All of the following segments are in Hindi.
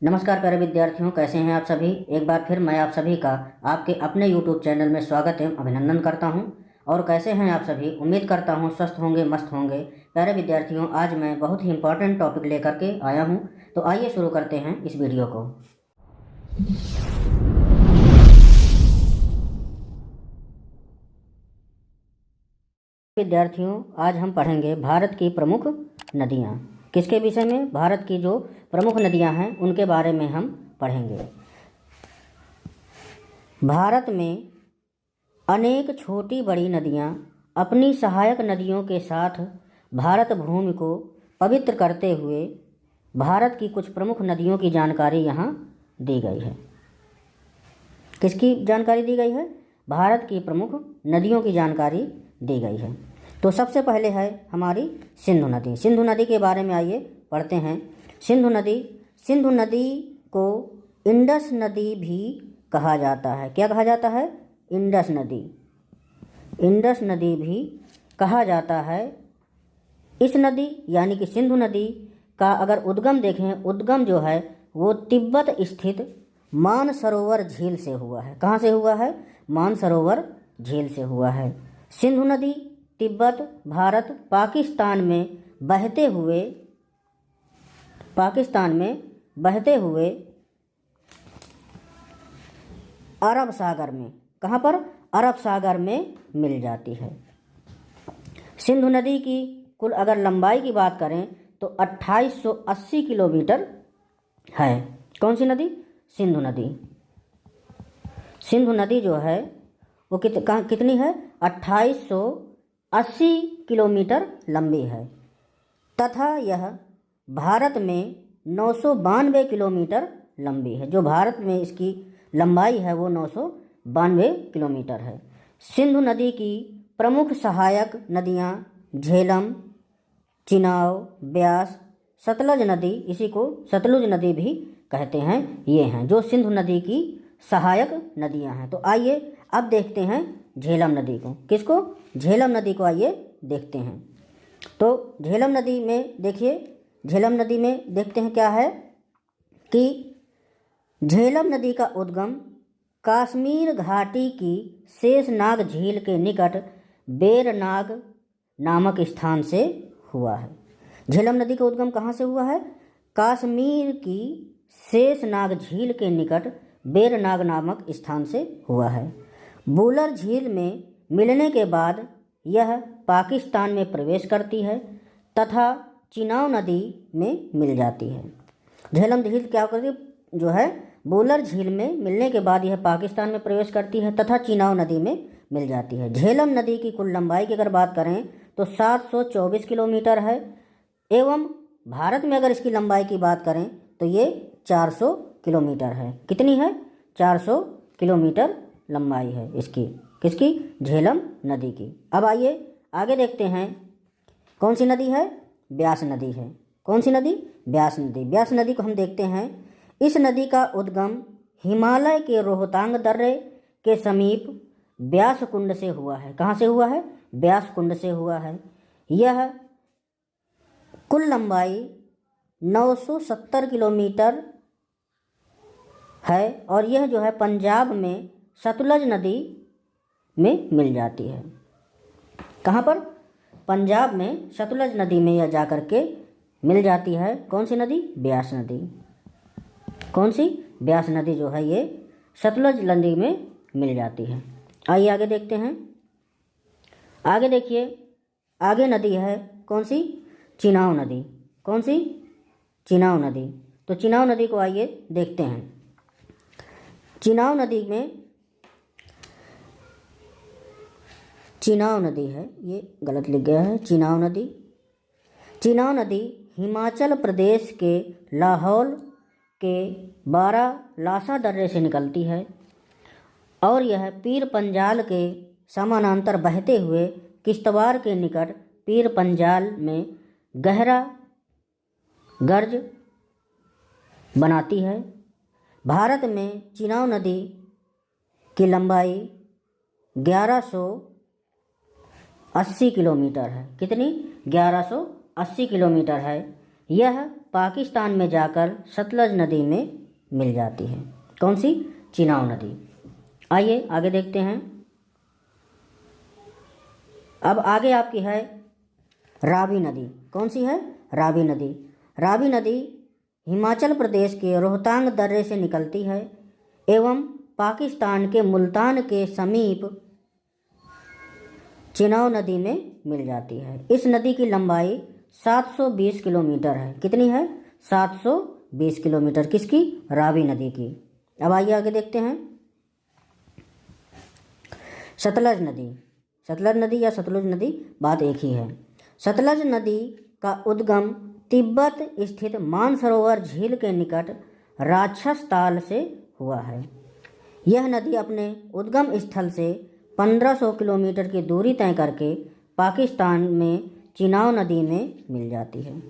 नमस्कार प्यारे विद्यार्थियों, कैसे हैं आप सभी। एक बार फिर मैं आप सभी का आपके अपने YouTube चैनल में स्वागत एवं अभिनंदन करता हूं। और कैसे हैं आप सभी, उम्मीद करता हूं स्वस्थ होंगे, मस्त होंगे। प्यारे विद्यार्थियों, आज मैं बहुत ही इंपॉर्टेंट टॉपिक लेकर के आया हूं, तो आइए शुरू करते हैं इस वीडियो को। विद्यार्थियों, आज हम पढ़ेंगे भारत की प्रमुख नदियाँ। किसके विषय में? भारत की जो प्रमुख नदियाँ हैं उनके बारे में हम पढ़ेंगे। भारत में अनेक छोटी बड़ी नदियाँ अपनी सहायक नदियों के साथ भारत भूमि को पवित्र करते हुए भारत की कुछ प्रमुख नदियों की जानकारी यहाँ दी गई है। किसकी जानकारी दी गई है? भारत की प्रमुख नदियों की जानकारी दी गई है। तो सबसे पहले है हमारी सिंधु नदी। सिंधु नदी के बारे में आइए पढ़ते हैं। सिंधु नदी को इंडस नदी भी कहा जाता है। क्या कहा जाता है? इंडस नदी भी कहा जाता है। इस नदी यानी कि सिंधु नदी का अगर उद्गम देखें, उद्गम जो है वो तिब्बत स्थित मानसरोवर झील से हुआ है। कहाँ से हुआ है? मानसरोवर झील से हुआ है। सिंधु नदी तिब्बत, भारत, पाकिस्तान में बहते हुए अरब सागर में, कहाँ पर? अरब सागर में मिल जाती है। सिंधु नदी की कुल अगर लंबाई की बात करें तो 2880 किलोमीटर है। कौन सी नदी? सिंधु नदी। सिंधु नदी जो है वो कितनी है? 2880 किलोमीटर लंबी है तथा यह भारत में 992 किलोमीटर लंबी है। जो भारत में इसकी लंबाई है वो 992 किलोमीटर है। सिंधु नदी की प्रमुख सहायक नदियाँ झेलम, चिनाब, ब्यास, सतलज नदी, इसी को सतलुज नदी भी कहते हैं, ये हैं जो सिंधु नदी की सहायक नदियाँ हैं। तो आइए अब देखते हैं झेलम नदी को। किसको? झेलम नदी को आइए देखते हैं। तो झेलम नदी में देखिए, झेलम नदी में देखते हैं क्या है कि झेलम नदी का उद्गम कश्मीर घाटी की शेषनाग झील के निकट बेरनाग नामक स्थान से हुआ है। झेलम नदी का उद्गम कहाँ से हुआ है? कश्मीर की शेषनाग झील के निकट बेरनाग नामक स्थान से हुआ है। बुलर झील में मिलने के बाद यह पाकिस्तान में प्रवेश करती है तथा चिनाब नदी में मिल जाती है। झेलम झील क्या करती जो है? बुलर झील में मिलने के बाद यह पाकिस्तान में प्रवेश करती है तथा चिनाब नदी में मिल जाती है। झेलम नदी की कुल लंबाई की अगर बात करें तो 724 किलोमीटर है एवं भारत में अगर इसकी लंबाई की बात करें तो ये 400 किलोमीटर है। कितनी है? 400 किलोमीटर लंबाई है इसकी। किसकी? झेलम नदी की। अब आइए आगे देखते हैं कौन सी नदी है? ब्यास नदी है। कौन सी नदी? ब्यास नदी। ब्यास नदी को हम देखते हैं। इस नदी का उद्गम हिमालय के रोहतांग दर्रे के समीप ब्यास कुंड से हुआ है। कहाँ से हुआ है? ब्यास कुंड से हुआ है। यह कुल लंबाई 970 किलोमीटर है और यह जो है पंजाब में सतलज नदी में मिल जाती है। कहाँ पर? पंजाब में सतलज नदी में यह जाकर के मिल जाती है। कौन सी नदी? ब्यास नदी। कौन सी? ब्यास नदी जो है ये सतलज नदी में मिल जाती है। आइए आगे देखते हैं। आगे देखिए, आगे नदी है कौन सी? चिनाब नदी। कौन सी? चिनाब नदी। तो चिनाब नदी को आइए देखते हैं। चिनाब नदी में, चिनाब नदी है, ये गलत लिख गया है, चिनाब नदी। चिनाब नदी हिमाचल प्रदेश के लाहौल के बारालासा दर्रे से निकलती है और यह पीर पंजाल के समानांतर बहते हुए किश्तवाड़ के निकट पीर पंजाल में गहरा गर्ज बनाती है। भारत में चिनाब नदी की लंबाई 1180 किलोमीटर है। कितनी? 1180 किलोमीटर है। यह पाकिस्तान में जाकर सतलज नदी में मिल जाती है। कौन सी? चिनाब नदी। आइए आगे देखते हैं। अब आगे आपकी है रावी नदी। कौन सी है? रावी नदी। रावी नदी हिमाचल प्रदेश के रोहतांग दर्रे से निकलती है एवं पाकिस्तान के मुल्तान के समीप चिनाब नदी में मिल जाती है। इस नदी की लंबाई 720 किलोमीटर है। कितनी है? 720 किलोमीटर। किसकी? रावी नदी की। अब आइए आगे देखते हैं। सतलज नदी। सतलज नदी या सतलुज नदी बात एक ही है। सतलज नदी का उद्गम तिब्बत स्थित मानसरोवर झील के निकट राक्षस ताल से हुआ है। यह नदी अपने उद्गम स्थल से 1500 किलोमीटर की दूरी तय करके पाकिस्तान में चिनाब नदी में मिल जाती है।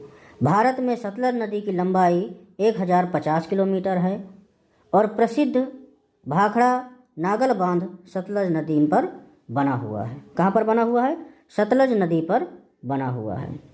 भारत में सतलज नदी की लंबाई 1050 किलोमीटर है और प्रसिद्ध भाखड़ा नागल बांध सतलज नदी पर बना हुआ है। कहाँ पर बना हुआ है? सतलज नदी पर बना हुआ है।